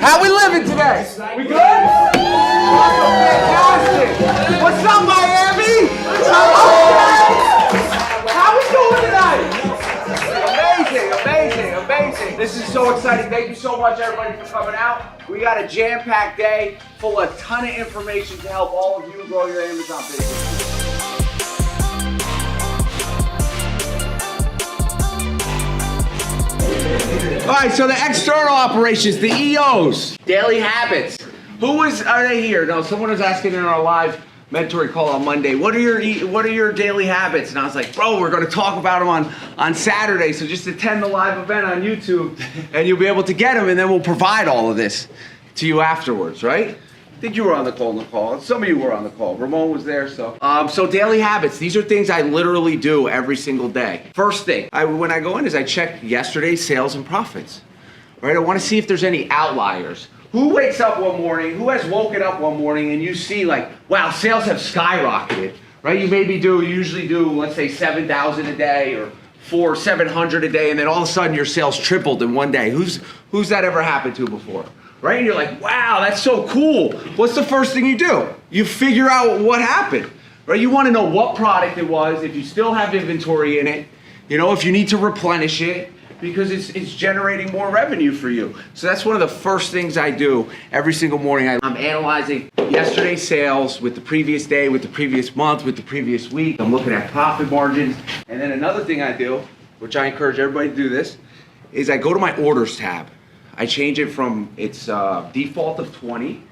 How we living today? We good? Awesome, fantastic. What's up, Miami? How we doing tonight? Amazing. This is so exciting. Thank you so much, everybody, for coming out. We got a jam-packed day full of a ton of information to help all of you grow your Amazon business. All right, so the external operations, the EOs, daily habits. Are they here? No, someone was asking in our live mentoring call on Monday, what are your daily habits? And I was like, bro, we're going to talk about them on Saturday. So just attend the live event on YouTube and you'll be able to get them, and then we'll provide all of this to you afterwards, right? I think you were on the call, Some of you were on the call. Ramon was there, so. So daily habits, these are things I literally do every single day. First thing, when I go in is I check yesterday's sales and profits, right? I want to see if there's any outliers. Who wakes up one morning, who has woken up one morning and you see like, wow, sales have skyrocketed, right? You usually do, let's say 7,000 a day or 700 a day, and then all of a sudden your sales tripled in one day. Who's that ever happened to before? Right? And you're like, wow, that's so cool. What's the first thing you do? You figure out what happened, right? You want to know what product it was, if you still have inventory in it, if you need to replenish it, because it's generating more revenue for you. So that's one of the first things I do every single morning. I'm analyzing yesterday's sales with the previous day, with the previous month, with the previous week. I'm looking at profit margins. And then another thing I do, which I encourage everybody to do this, is I go to my orders tab. I change it from its default of 20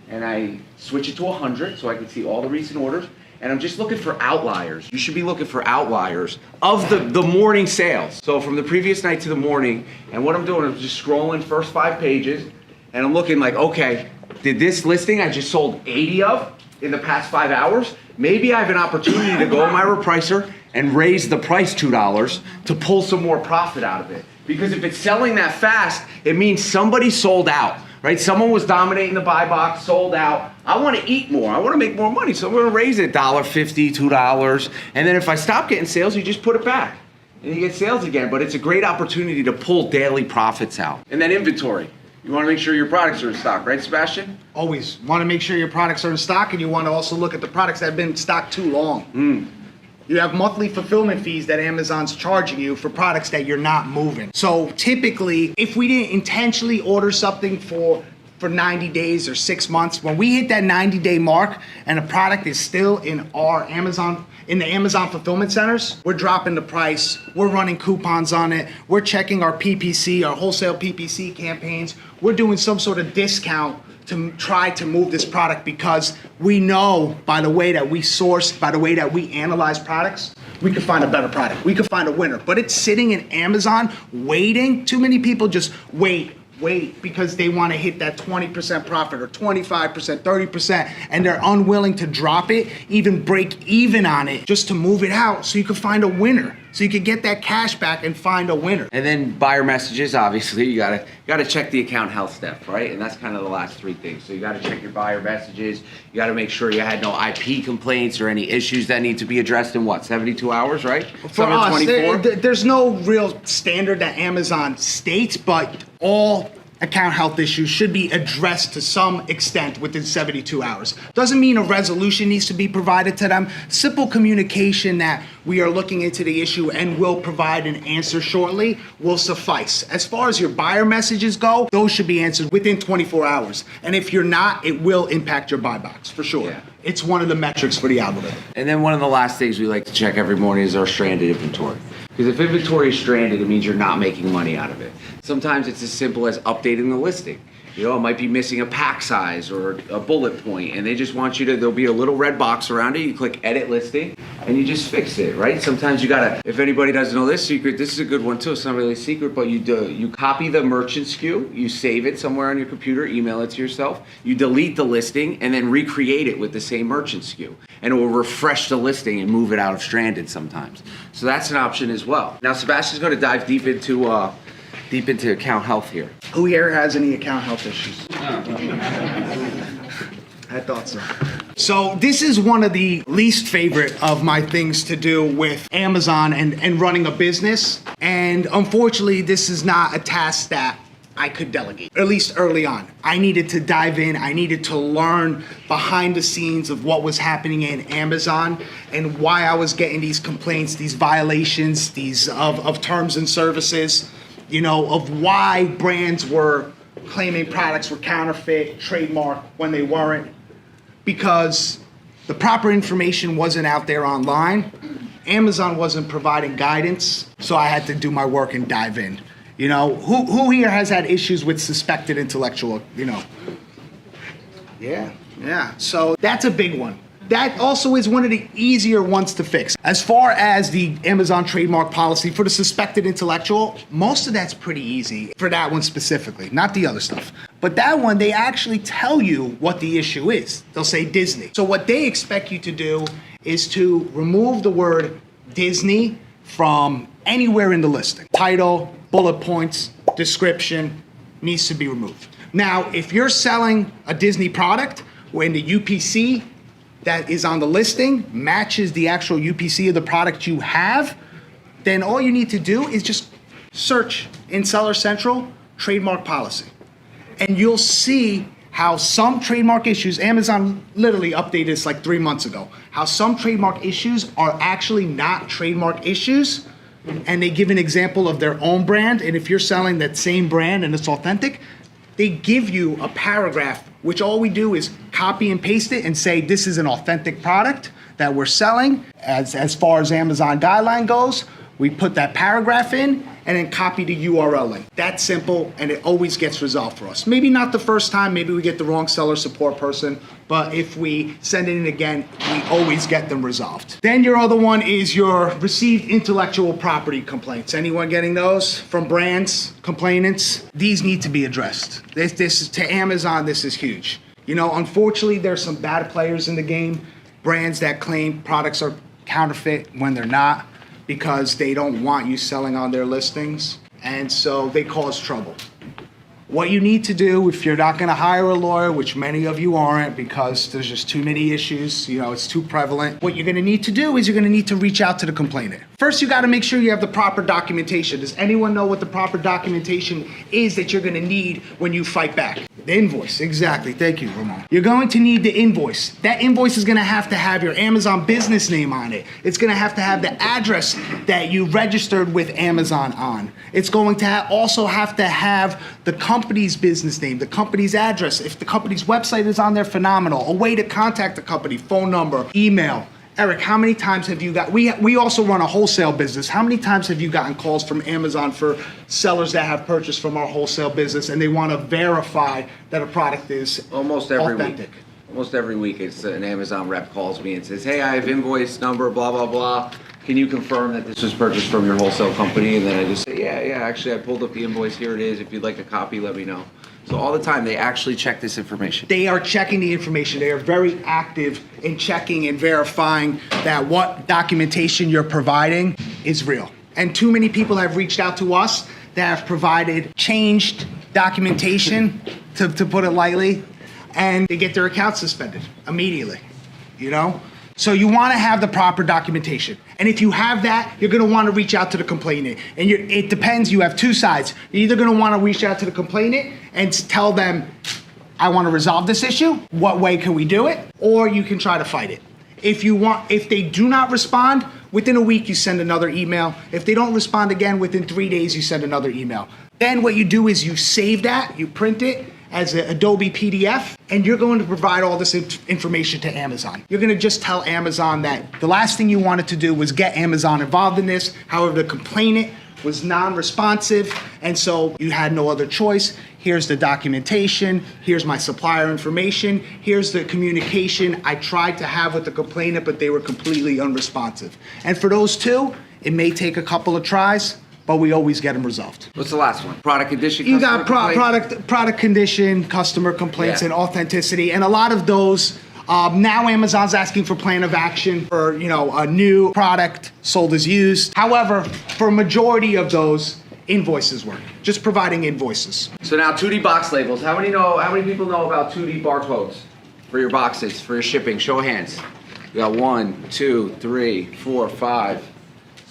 and I switch it to 100 so I can see all the recent orders. And I'm just looking for outliers. You should be looking for outliers of the morning sales. So from the previous night to the morning, and what I'm doing is just scrolling first 5 pages, and I'm looking like, okay, did this listing I just sold 80 of in the past 5 hours? Maybe I have an opportunity to go to my repricer and raise the price $2 to pull some more profit out of it. Because if it's selling that fast, it means somebody sold out. Right? Someone was dominating the buy box, sold out. I want to eat more. I want to make more money. So I'm going to raise it $1.50, $2. And then if I stop getting sales, you just put it back. And you get sales again. But it's a great opportunity to pull daily profits out. And then inventory. You want to make sure your products are in stock, right, Sebastian? Always want to make sure your products are in stock, and you want to also look at the products that have been in stock too long. You have monthly fulfillment fees that Amazon's charging you for products that you're not moving. So typically, if we didn't intentionally order something for 90 days or 6 months, when we hit that 90-day mark and a product is still in the Amazon fulfillment centers, we're dropping the price, we're running coupons on it, we're checking our PPC, our wholesale PPC campaigns, we're doing some sort of discount to try to move this product, because we know by the way that we source, by the way that we analyze products, we could find a better product. We could find a winner. But it's sitting in Amazon waiting. Too many people just wait because they want to hit that 20% profit or 25%, 30%, and they're unwilling to drop it, even break even on it, just to move it out so you can find a winner. So you can get that cash back and find a winner. And then buyer messages, obviously, you gotta check the account health step, right? And that's kind of the last 3 things. So you gotta check your buyer messages. You gotta make sure you had no IP complaints or any issues that need to be addressed in 72 hours, right? For us, there's no real standard that Amazon states, but all account health issues should be addressed to some extent within 72 hours. Doesn't mean a resolution needs to be provided to them. Simple communication that we are looking into the issue and will provide an answer shortly will suffice. As far as your buyer messages go, those should be answered within 24 hours. And if you're not, it will impact your buy box for sure. Yeah. It's one of the metrics for the algorithm. And then one of the last things we like to check every morning is our stranded inventory. Because if inventory is stranded, it means you're not making money out of it. Sometimes it's as simple as updating the listing. It might be missing a pack size or a bullet point, and they just want you to, there'll be a little red box around it, you click edit listing, and you just fix it, right? Sometimes you gotta, if anybody doesn't know this secret, this is a good one too, it's not really a secret, but you copy the merchant SKU, you save it somewhere on your computer, email it to yourself, you delete the listing, and then recreate it with the same merchant SKU. And it will refresh the listing and move it out of stranded sometimes. So that's an option as well. Now Sebastian's gonna dive deep into account health here. Who here has any account health issues? I thought so. So this is one of the least favorite of my things to do with Amazon and running a business. And unfortunately, this is not a task that I could delegate, at least early on. I needed to dive in. I needed to learn behind the scenes of what was happening in Amazon and why I was getting these complaints, these violations, these of terms and services, you know, of why brands were claiming products were counterfeit, trademark when they weren't, because the proper information wasn't out there online. Amazon wasn't providing guidance, so I had to do my work and dive in. You know, who here has had issues with suspected intellectual, you know? Yeah. So that's a big one. That also is one of the easier ones to fix. As far as the Amazon trademark policy for the suspected intellectual, most of that's pretty easy for that one specifically, not the other stuff. But that one, they actually tell you what the issue is. They'll say Disney. So what they expect you to do is to remove the word Disney from anywhere in the listing. Title, bullet points, description needs to be removed. Now, if you're selling a Disney product when the UPC that is on the listing matches the actual UPC of the product you have, then all you need to do is just search in Seller Central trademark policy. And you'll see how some trademark issues, Amazon literally updated this like 3 months ago, how some trademark issues are actually not trademark issues, and they give an example of their own brand, and if you're selling that same brand and it's authentic, they give you a paragraph, which all we do is copy and paste it and say this is an authentic product that we're selling. As far as Amazon guideline goes, we put that paragraph in and then copy the URL link. That's simple, and it always gets resolved for us. Maybe not the first time, maybe we get the wrong seller support person, but if we send it in again, we always get them resolved. Then your other one is your received intellectual property complaints. Anyone getting those from brands, complainants? These need to be addressed. This is to Amazon, this is huge. You know, unfortunately, there's some bad players in the game, brands that claim products are counterfeit when they're not, because they don't want you selling on their listings, and so they cause trouble. What you need to do, if you're not gonna hire a lawyer, which many of you aren't because there's just too many issues, you know, it's too prevalent, what you're gonna need to do is you're gonna need to reach out to the complainant. First, you gotta make sure you have the proper documentation. Does anyone know what the proper documentation is that you're gonna need when you fight back? The invoice, exactly, thank you, Ramon. You're going to need the invoice. That invoice is gonna have to have your Amazon business name on it. It's gonna have to have the address that you registered with Amazon on. It's going to also have to have the company's business name, the company's address. If the company's website is on there, phenomenal. A way to contact the company, phone number, email. Eric, how many times have you got, we also run a wholesale business. How many times have you gotten calls from Amazon for sellers that have purchased from our wholesale business and they want to verify that a product is Almost every authentic? week. Almost every week, it's an Amazon rep calls me and says, hey, I have invoice number, blah, blah, blah. Can you confirm that this was purchased from your wholesale company? And then I just say, yeah, actually, I pulled up the invoice. Here it is. If you'd like a copy, let me know. So all the time, they actually check this information. They are checking the information. They are very active in checking and verifying that what documentation you're providing is real. And too many people have reached out to us that have provided changed documentation, to put it lightly, and they get their account suspended immediately, you know? So you want to have the proper documentation. And if you have that, you're going to want to reach out to the complainant. And it depends, you have two sides. You're either going to want to reach out to the complainant and tell them, I want to resolve this issue. What way can we do it? Or you can try to fight it. If they do not respond, within a week you send another email. If they don't respond again, within 3 days you send another email. Then what you do is you save that, you print it as an Adobe PDF, and you're going to provide all this information to Amazon. You're going to just tell Amazon that the last thing you wanted to do was get Amazon involved in this. However, the complainant was non-responsive, and so you had no other choice. Here's the documentation, here's my supplier information, here's the communication I tried to have with the complainant, but they were completely unresponsive. And for those two, it may take a couple of tries, but we always get them resolved. What's the last one? Product condition, You customer got complaints? product condition, customer complaints, Yeah. and authenticity, and a lot of those. Now Amazon's asking for plan of action for a new product sold as used. However, for a majority of those, invoices work. Just providing invoices. So now 2D box labels. How many people know about 2D barcodes for your boxes, for your shipping? Show of hands. We got 1, 2, 3, 4, 5,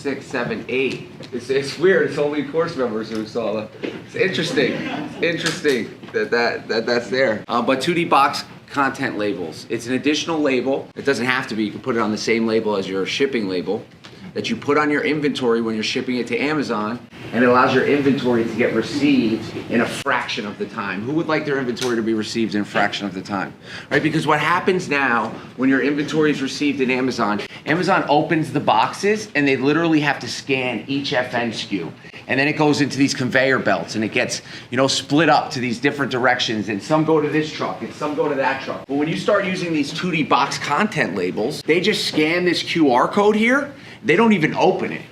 6, 7, 8. It's weird. It's only course members who saw that. It's interesting. It's interesting that's there. But 2D box content labels. It's an additional label. It doesn't have to be. You can put it on the same label as your shipping label that you put on your inventory when you're shipping it to Amazon, and it allows your inventory to get received in a fraction of the time. Who would like their inventory to be received in a fraction of the time? Right? Because what happens now when your inventory is received in Amazon, Amazon opens the boxes and they literally have to scan each FN SKU. And then it goes into these conveyor belts and it gets, split up to these different directions, and some go to this truck and some go to that truck. But when you start using these 2D box content labels, they just scan this QR code here. They don't even open it.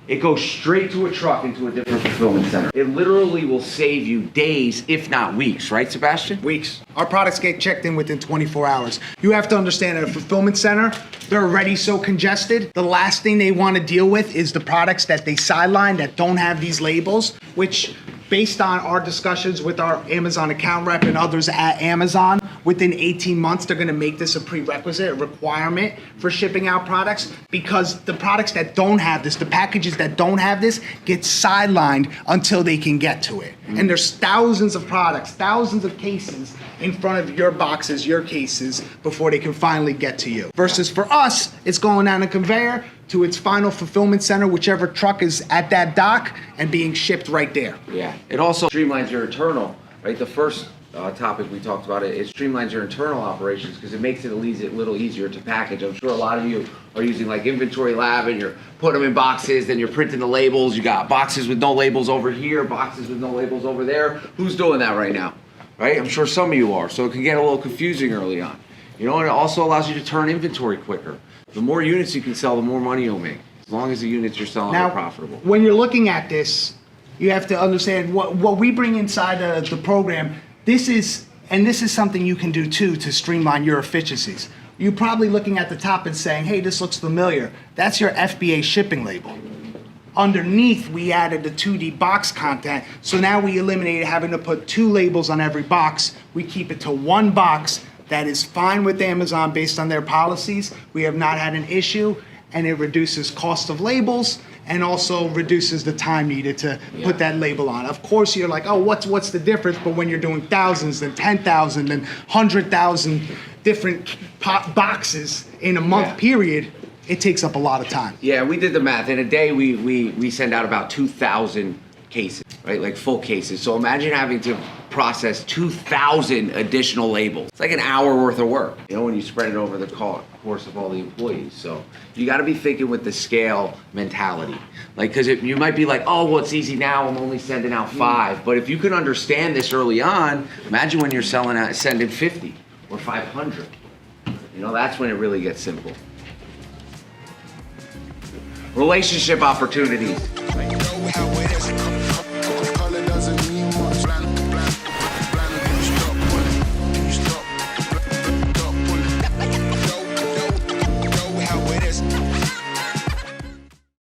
It goes straight to a truck into a different fulfillment center. It literally will save you days, if not weeks, right, Sebastian? Weeks. Our products get checked in within 24 hours. You have to understand at a fulfillment center, they're already so congested. The last thing they want to deal with is the products that they sideline that don't have these labels, which, based on our discussions with our Amazon account rep and others at Amazon, within 18 months, they're gonna make this a prerequisite, a requirement for shipping out products, because the products that don't have this, the packages that don't have this, get sidelined until they can get to it. And there's thousands of products, thousands of cases in front of your boxes, your cases, before they can finally get to you. Versus for us, it's going down a conveyor to its final fulfillment center, whichever truck is at that dock, and being shipped right there. Yeah, it also streamlines your internal, right? The first topic we talked about, it streamlines your internal operations because it makes it a little easier to package. I'm sure a lot of you are using like Inventory Lab and you're putting them in boxes, then you're printing the labels. You got boxes with no labels over here, boxes with no labels over there. Who's doing that right now? Right? I'm sure some of you are, so it can get a little confusing early on. And it also allows you to turn inventory quicker. The more units you can sell, the more money you'll make, as long as the units you're selling are profitable. When you're looking at this, you have to understand what we bring inside the program. This is something you can do too to streamline your efficiencies. You're probably looking at the top and saying, hey, this looks familiar. That's your FBA shipping label. Underneath, we added the 2D box content, so now we eliminated having to put 2 labels on every box. We keep it to 1 box. That is fine with Amazon based on their policies. We have not had an issue, and it reduces cost of labels and also reduces the time needed to put that label on. Of course, you're like, oh, what's the difference? But when you're doing thousands and 10,000 and 100,000 different boxes in a month period, it takes up a lot of time. Yeah, we did the math. In a day, we send out about 2,000 cases, right? Like full cases. So imagine having to process 2,000 additional labels. It's like an hour worth of work, when you spread it over the course of all the employees. So you got to be thinking with the scale mentality. Like, because you might be like, oh, well, it's easy now. I'm only sending out 5. But if you can understand this early on, imagine when you're sending 50 or 500. That's when it really gets simple. Relationship opportunities.